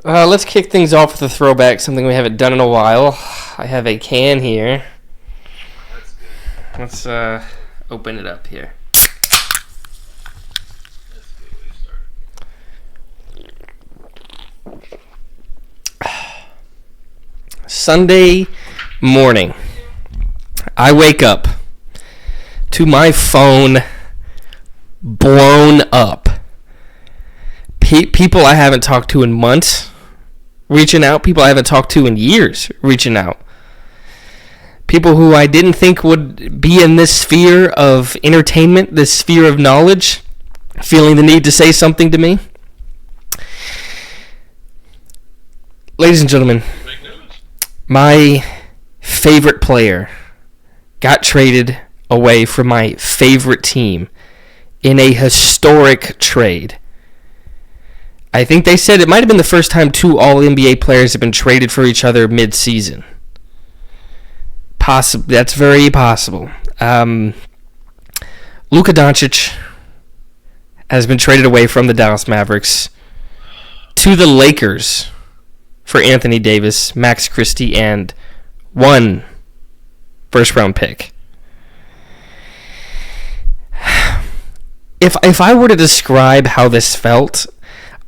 Let's kick things off with a throwback, something we haven't done in a while. I have a can here. That's good. Let's open it up here. That's a good way to start. Sunday morning. I wake up to my phone blown up. People I haven't talked to in months reaching out. People I haven't talked to in years reaching out. People who I didn't think would be in this sphere of entertainment, this sphere of knowledge, feeling the need to say something to me. Ladies and gentlemen, my favorite player got traded away from my favorite team in a historic trade. I think they said it might have been the first time two All-NBA players have been traded for each other mid-season. That's very possible. Luka Doncic has been traded away from the Dallas Mavericks to the Lakers for Anthony Davis, Max Christie, and one first-round pick. If I were to describe how this felt,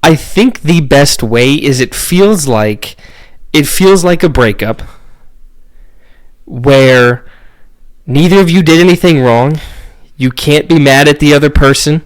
I think the best way is it feels like a breakup where neither of you did anything wrong. You can't be mad at the other person.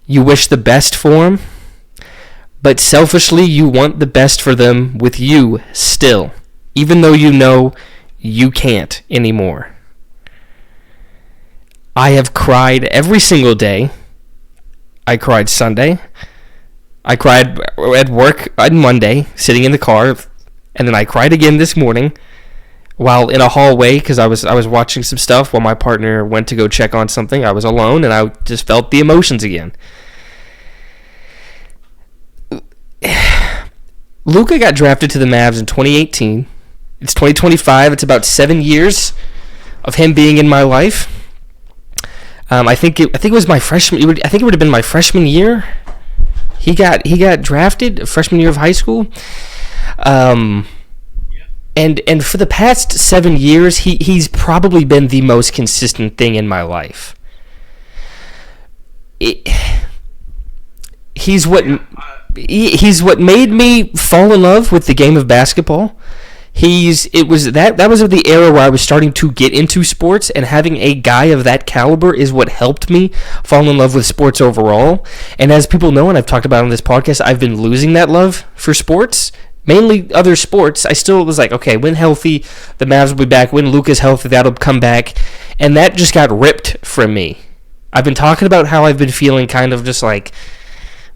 You wish the best for them, but selfishly you want the best for them with you still, even though you know you can't anymore. I have cried every single day. I cried Sunday. I cried at work on Monday, sitting in the car, and then I cried again this morning while in a hallway because I was watching some stuff while my partner went to go check on something. I was alone, and I just felt the emotions again. Luka got drafted to the Mavs in 2018. It's 2025. It's about 7 years of him being in my life. I think it was my freshman. I think it would have been my freshman year. He got drafted freshman year of high school. And for the past 7 years, he's probably been the most consistent thing in my life. He's what made me fall in love with the game of basketball. That was the era where I was starting to get into sports, and having a guy of that caliber is what helped me fall in love with sports overall. And as people know, and I've talked about on this podcast, I've been losing that love for sports, mainly other sports. I still was like, okay, when healthy, the Mavs will be back. When Luka's healthy, that'll come back. And that just got ripped from me. I've been talking about how I've been feeling kind of just like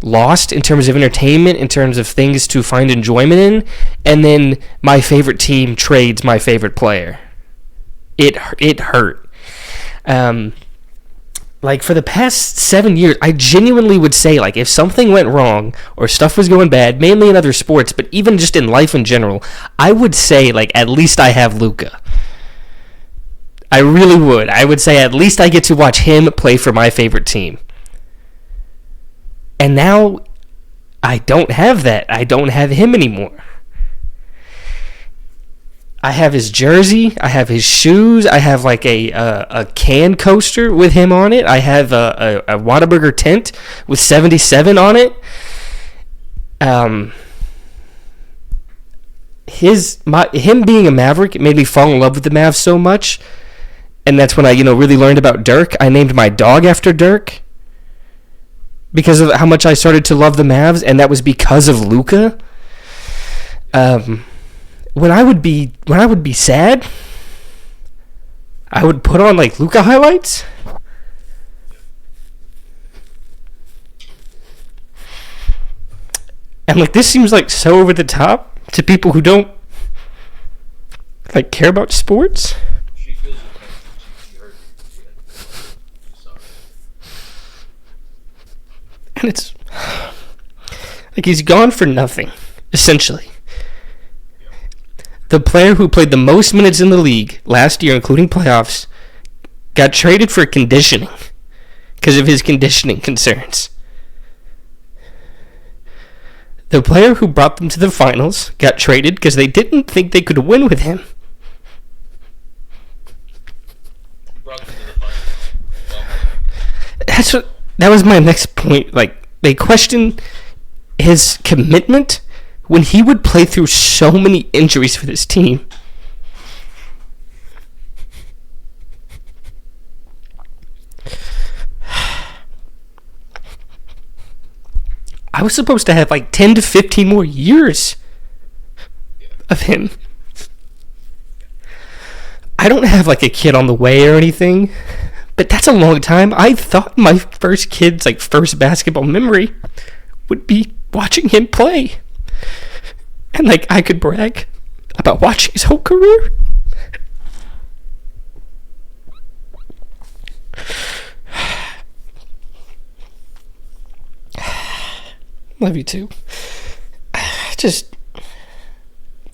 lost in terms of entertainment, in terms of things to find enjoyment in, and then my favorite team trades my favorite player. It hurt. Like for the past 7 years, I genuinely would say, like, if something went wrong or stuff was going bad, mainly in other sports, but even just in life in general, I would say, like, at least I have Luka. I really would. I would say at least I get to watch him play for my favorite team. And now, I don't have that. I don't have him anymore. I have his jersey. I have his shoes. I have like a can coaster with him on it. I have a Whataburger tent with 77 on it. Him being a Maverick made me fall in love with the Mavs so much, and that's when I really learned about Dirk. I named my dog after Dirk, because of how much I started to love the Mavs, and that was because of Luka. When I would be sad, I would put on like Luka highlights. And like this seems like so over the top to people who don't like care about sports. She feels it. She hurt. Sorry. And it's like he's gone for nothing, essentially. The player who played the most minutes in the league last year, including playoffs, got traded for conditioning because of his conditioning concerns. The player who brought them to the finals got traded because they didn't think they could win with him. Brought them to the finals. That was my next point. Like, they questioned his commitment when he would play through so many injuries for this team. I was supposed to have like 10 to 15 more years of him. I don't have like a kid on the way or anything, but that's a long time. I thought my first kid's like first basketball memory would be watching him play. And like I could brag about watching his whole career. Love you too.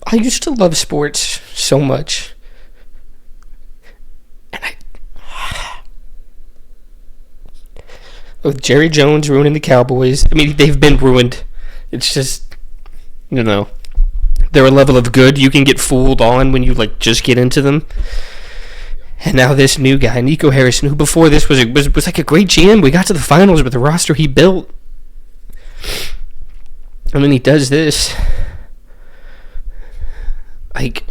I used to love sports so much. And with Jerry Jones ruining the Cowboys, I mean, they've been ruined. It's just, they're a level of good you can get fooled on when you like just get into them. And now this new guy, Nico Harrison, who before this was like a great GM. We got to the finals with the roster he built. And then he does this. Like,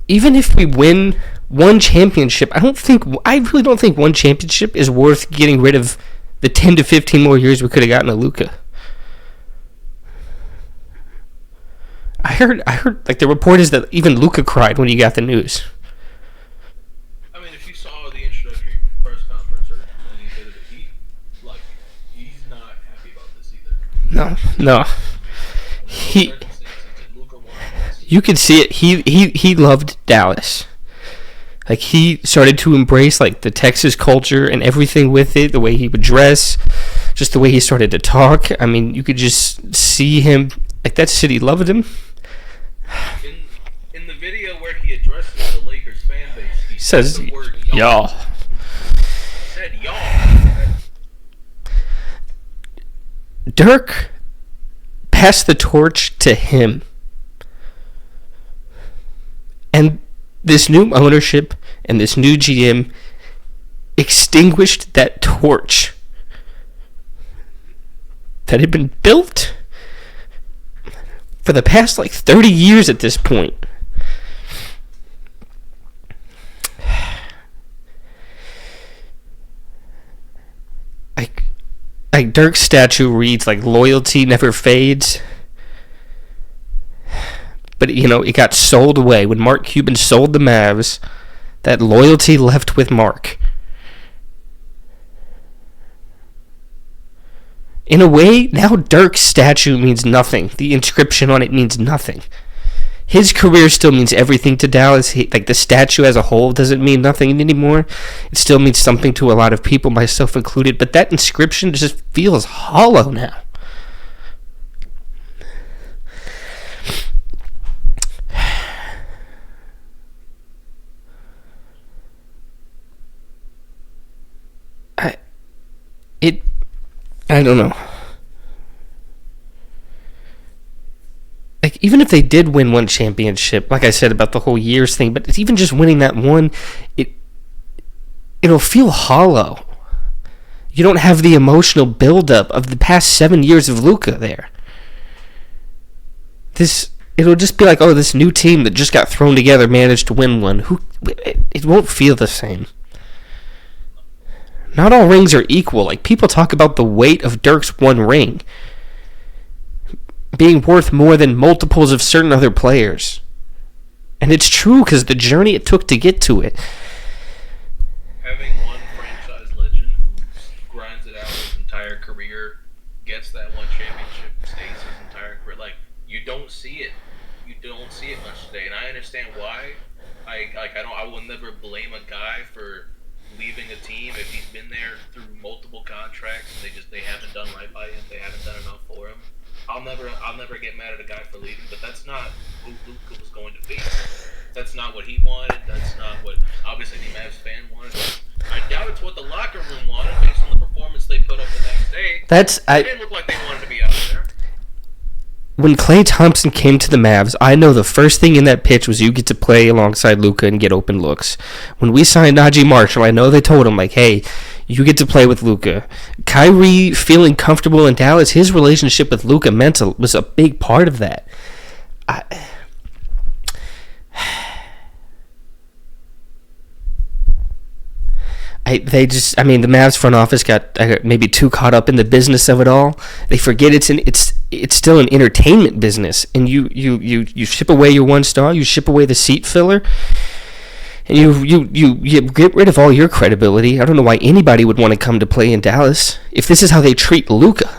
even if we win one championship, I really don't think one championship is worth getting rid of the 10 to 15 more years we could have gotten a Luka. I heard like the report is that even Luka cried when he got the news. I mean, if you saw the introductory press conference or when he did it, he's not happy about this either. No. You could see it. He loved Dallas. Like, he started to embrace like the Texas culture and everything with it, the way he would dress, just the way he started to talk. I mean, you could just see him, like, that city loved him. In the video where he addresses the Lakers fan base, he says the word y'all. He said y'all. Dirk passed the torch to him. And this new ownership and this new GM extinguished that torch that had been built for the past like 30 years at this point. Like Dirk's statue reads like loyalty never fades. But it got sold away when Mark Cuban sold the Mavs. That loyalty left with Mark. In a way, now Dirk's statue means nothing. The inscription on it means nothing. His career still means everything to Dallas. Like, the statue as a whole doesn't mean nothing anymore. It still means something to a lot of people, myself included. But that inscription just feels hollow now. I don't know. Like, even if they did win one championship, like I said about the whole years thing, but even just winning that one, it'll feel hollow. You don't have the emotional buildup of the past 7 years of Luka there. It'll just be like, oh, this new team that just got thrown together managed to win one. It won't feel the same. Not all rings are equal. Like, people talk about the weight of Dirk's one ring being worth more than multiples of certain other players. And it's true, because the journey it took to get to it. Having one franchise legend who grinds it out his entire career, gets that one championship, stays his entire career. Like, you don't see it. You don't see it much today. And I understand why. I will never blame a guy for leaving a team if he's been there through multiple contracts and they haven't done right by him, they haven't done enough for him. I'll never get mad at a guy for leaving, but that's not who Luka was going to be. That's not what he wanted. That's not what obviously the Mavs fan wanted. I doubt it's what the locker room wanted based on the performance they put up the next day. It didn't look like they wanted to be out there. when Klay Thompson came to the Mavs, I know the first thing in that pitch was you get to play alongside Luka and get open looks. When we signed Najee Marshall, I know they told him, like, hey, you get to play with Luka. Kyrie feeling comfortable in Dallas, his relationship with Luka was a big part of that. The Mavs front office got maybe too caught up in the business of it all. They forget it's still an entertainment business, and you ship away your one star, you ship away the seat filler, and you get rid of all your credibility. I don't know why anybody would want to come to play in Dallas if this is how they treat Luka.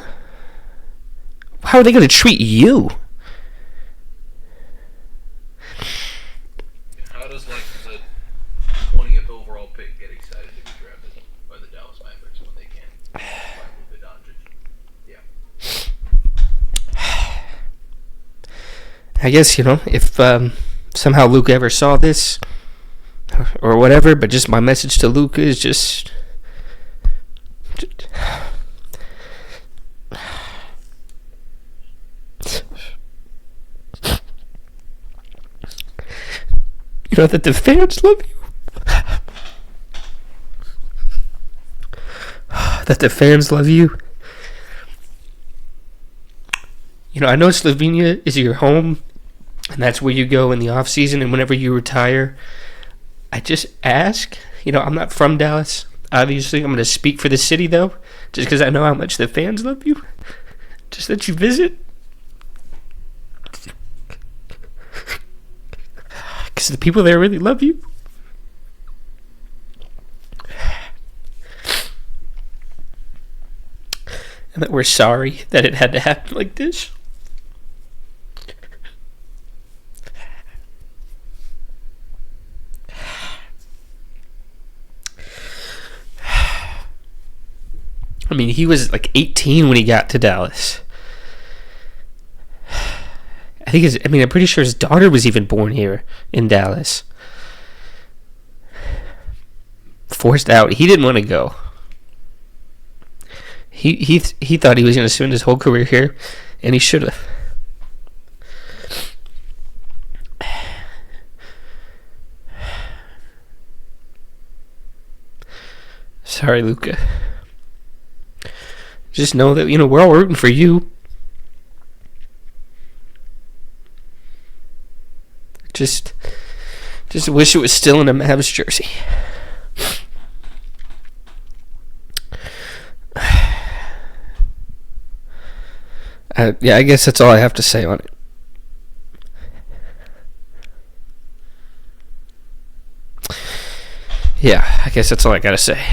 How are they going to treat you? How does the 20th overall pick get excited to be drafted by the Dallas Mavericks when they can't find Luka Doncic? Yeah. I guess, if somehow Luka ever saw this or whatever, but just my message to Luka is just that the fans love you. That the fans love you. I know Slovenia is your home, and that's where you go in the off season and whenever you retire. I just ask. I'm not from Dallas. Obviously, I'm going to speak for the city, though, just because I know how much the fans love you. Just that you visit. Because the people there really love you. And that we're sorry that it had to happen like this. I mean, he was like 18 when he got to Dallas. I'm pretty sure his daughter was even born here in Dallas. Forced out. He didn't want to go. He thought he was going to spend his whole career here, and he should have. Sorry, Luka. Just know that, we're all rooting for you. Just wish it was still in a Mavs jersey. I guess that's all I have to say on it. Yeah, I guess that's all I gotta say.